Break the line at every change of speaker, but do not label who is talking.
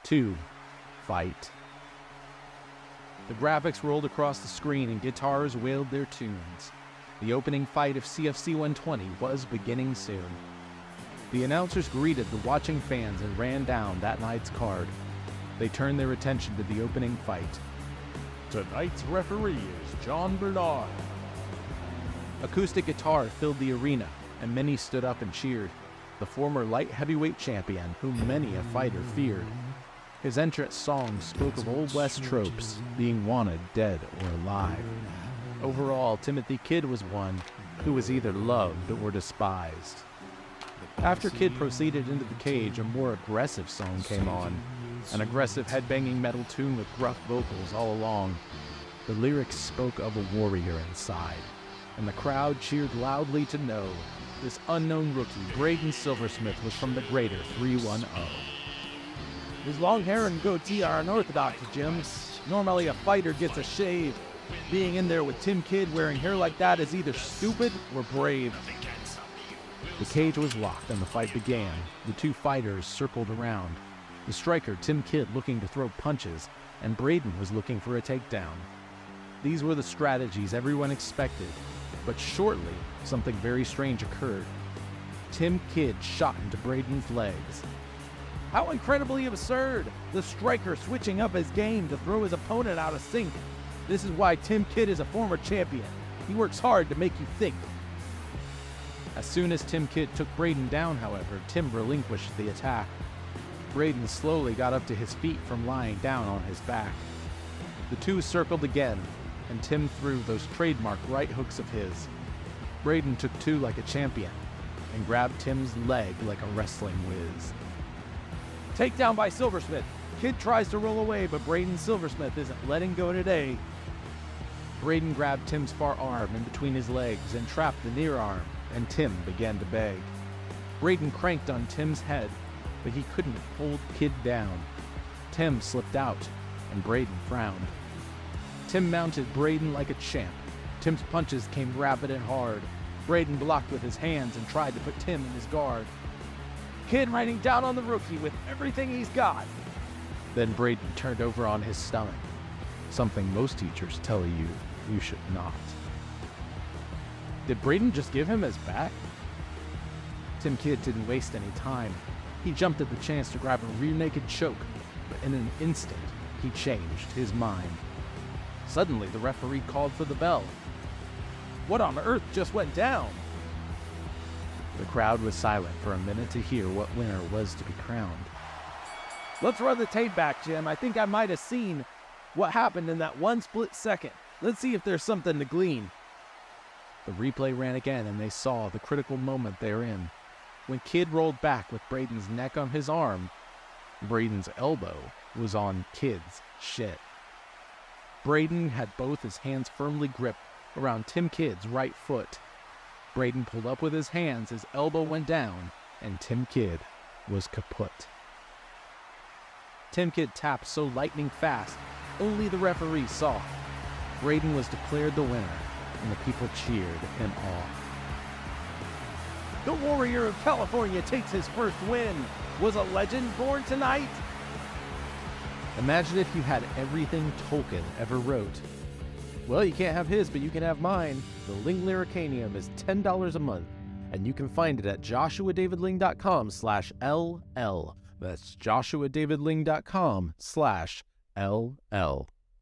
2. Fight. The graphics rolled across the screen and guitars wailed their tunes. The opening fight of CFC 120 was beginning soon. The announcers greeted the watching fans and ran down that night's card. They turned their attention to the opening fight.
Tonight's referee is John Bernard.
Acoustic guitar filled the arena, and many stood up and cheered. The former light heavyweight champion, whom many a fighter feared. His entrance song spoke of Old West tropes, being wanted dead or alive. Overall, Timothy Kidd was one who was either loved or despised. After Kidd proceeded into the cage, a more aggressive song came on. An aggressive headbanging metal tune with gruff vocals all along. The lyrics spoke of a warrior inside, and the crowd cheered loudly to know this unknown rookie, Braden Silversmith, was from the greater 310.
His long hair and goatee are unorthodox, Jim. Normally a fighter gets a shave. Being in there with Tim Kidd wearing hair like that is either stupid or brave.
The cage was locked and the fight began. The two fighters circled around. The striker, Tim Kidd, looking to throw punches, and Braden was looking for a takedown. These were the strategies everyone expected, but shortly, something very strange occurred. Tim Kidd shot into Braden's legs.
How incredibly absurd! The striker switching up his game to throw his opponent out of sync. This is why Tim Kidd is a former champion. He works hard to make you think.
As soon as Tim Kidd took Braden down, however, Tim relinquished the attack. Braden slowly got up to his feet from lying down on his back. The two circled again, and Tim threw those trademark right hooks of his. Braden took two like a champion, and grabbed Tim's leg like a wrestling whiz.
Takedown by Silversmith. Kidd tries to roll away, but Braden Silversmith isn't letting go today.
Braden grabbed Tim's far arm in between his legs and trapped the near arm, and Tim began to beg. Braden cranked on Tim's head, but he couldn't hold Kidd down. Tim slipped out, and Braden frowned. Tim mounted Braden like a champ. Tim's punches came rapid and hard. Braden blocked with his hands and tried to put Tim in his guard.
Kidd raining down on the rookie with everything he's got.
Then Braden turned over on his stomach, something most teachers tell you should not. Did Braden just give him his back? Tim Kidd didn't waste any time. He jumped at the chance to grab a rear-naked choke, but in an instant, he changed his mind. Suddenly, the referee called for the bell.
What on earth just went down?
The crowd was silent for a minute to hear what winner was to be crowned.
Let's run the tape back, Jim. I think I might have seen what happened in that one split second. Let's see if there's something to glean.
The replay ran again, and they saw the critical moment therein. When Kidd rolled back with Braden's neck on his arm, Braden's elbow was on Kidd's shin. Braden had both his hands firmly gripped around Tim Kidd's right foot. Braden pulled up with his hands, his elbow went down, and Tim Kidd was kaput. Tim Kidd tapped so lightning fast, only the referee saw. Braden was declared the winner, and the people cheered in awe.
The Warrior of California takes his first win. Was a legend born tonight?
Imagine if you had everything Tolkien ever wrote. Well, you can't have his, but you can have mine. The Ling Lyricanium is $10 a month, and you can find it at joshuadavidling.com/LL. That's joshuadavidling.com/LL.